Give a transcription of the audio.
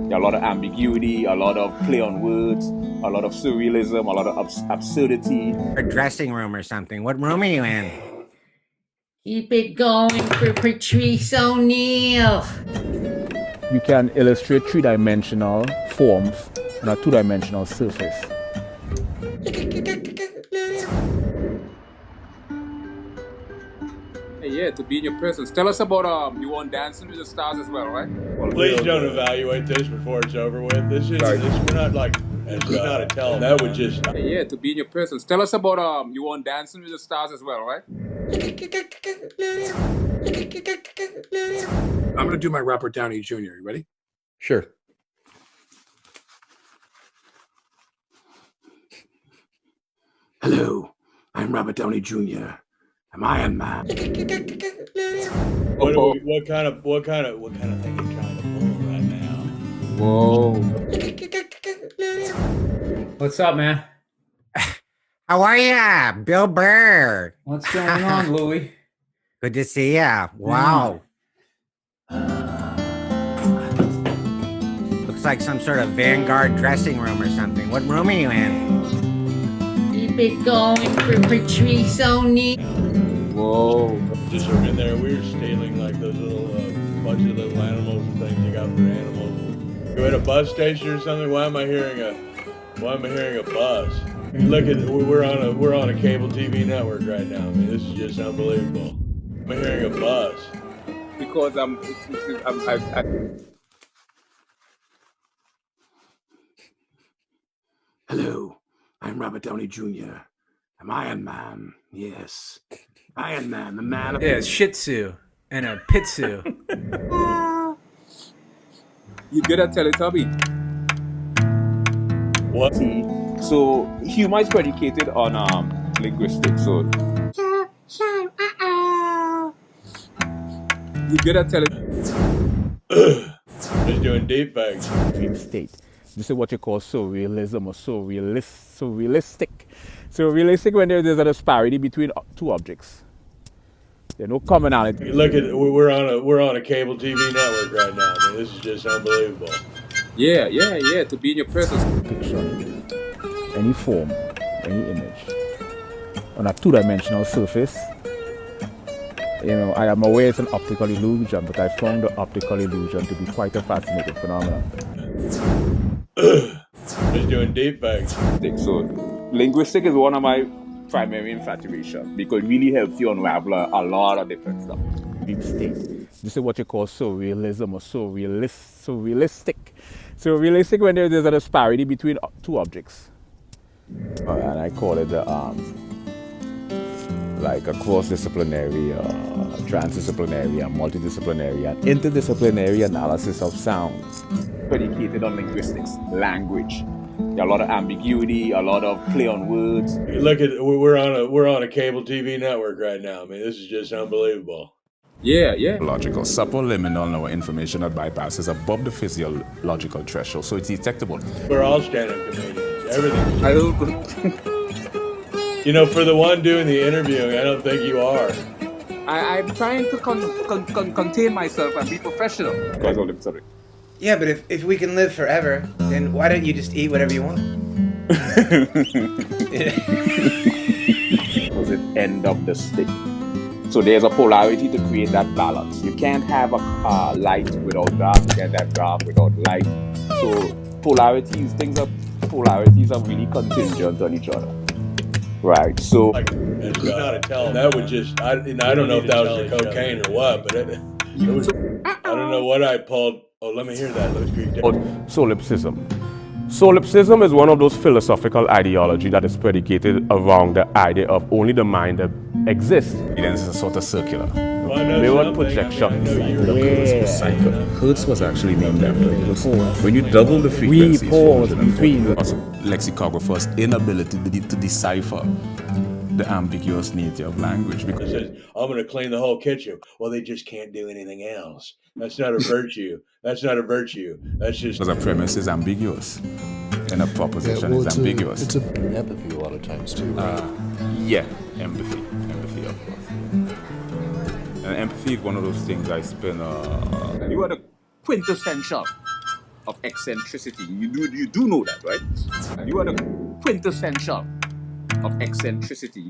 A lot of ambiguity, a lot of play on words, a lot of surrealism, a lot of absurdity. A dressing room or something. What room are you in? Keep it going for Patrice O'Neill. You can illustrate three-dimensional forms on a two-dimensional surface. Hey, yeah, to be in your presence. Tell us about you on Dancing with the Stars as well, right? Please don't evaluate this before it's over with. This is we're not like it's not a tell. That would just Hey, yeah, to be in your presence. Tell us about you on Dancing with the Stars as well, right? I'm gonna do my Robert Downey Jr. You ready? Sure. Hello, I'm Robert Downey Jr. I'm Iron Man. what kind of thing are you trying to pull right now? Whoa. What's up, man? How are ya? Bill Burr. What's going on, Louie? Good to see ya. Wow. Looks like some sort of Vanguard dressing room or something. What room are you in? Keep it going for Patrice O'Neill. Whoa. Just in there, we were stealing like those little bunch of little animals and things you got for animals. You at a bus station or something? Why am I hearing a bus? Look at we're on a cable TV network right now. I mean, this is just unbelievable. I'm hearing a bus. Because Hello, I'm Robert Downey Jr. I'm Iron Man. Yes, Iron Man, the man of... Yeah, it's Shih Tzu and a Pitsu. you get a Teletubby. What? So humor is predicated on linguistics. So you get a Just doing deep fakes. Dream state. This is what you call surrealism or surrealistic. Surrealistic when there's a disparity between two objects. There's no commonality. Look at we're on a cable TV network right now. I mean, this is just unbelievable. Yeah. To be in your presence. Picture, any form, any image on a two-dimensional surface. You know, I am aware it's an optical illusion, but I found the optical illusion to be quite a fascinating phenomenon. Just doing deep fakes. So linguistic is one of my primary infatuation because it really helps you unravel a lot of different stuff. Dream state. This is what you call surrealism or surrealistic. Surrealistic when there's a disparity between two objects. And I call it like a cross-disciplinary, transdisciplinary, and multidisciplinary, and interdisciplinary analysis of sound. Predicated on linguistics, language. There are a lot of ambiguity, a lot of play on words. Look at we're on a cable TV network right now. I mean, this is just unbelievable. Yeah. Logical, subliminal no information that bypasses above the physiological threshold, so it's detectable. We're all stand-up comedians. Everything. I don't. You know, for the one doing the interviewing, I don't think you are. I'm trying to contain myself and be professional. Sorry. Yeah, but if we can live forever, then why don't you just eat whatever you want? Was it end of the stick? So there's a polarity to create that balance. You can't have a light without dark. You can't have dark without light. So polarities are really contingent on each other. Right. So Like, it's not a tell. That would just I don't know if that was the cocaine or what, but it was. I don't know what I pulled. Oh, let me hear that. Let's creep down. Solipsism. Solipsism is one of those philosophical ideology that is predicated around the idea of only the mind that exists. Evidence is a sort of circular. Well, I know Mirror something. projection. I know you're Hertz was actually named after it. When you double the frequency, pause between. lexicographers' inability to decipher the ambiguous nature of language. It Because says, I'm going to clean the whole kitchen. Well, they just can't do anything else. That's not a virtue. That's not a virtue. That's just... a premise is ambiguous and a proposition is ambiguous. It's empathy a lot of times too, right? Yeah, empathy, of course. And empathy is one of those things I spend. You are the quintessential of eccentricity. You do know that, right? You are the quintessential of eccentricity.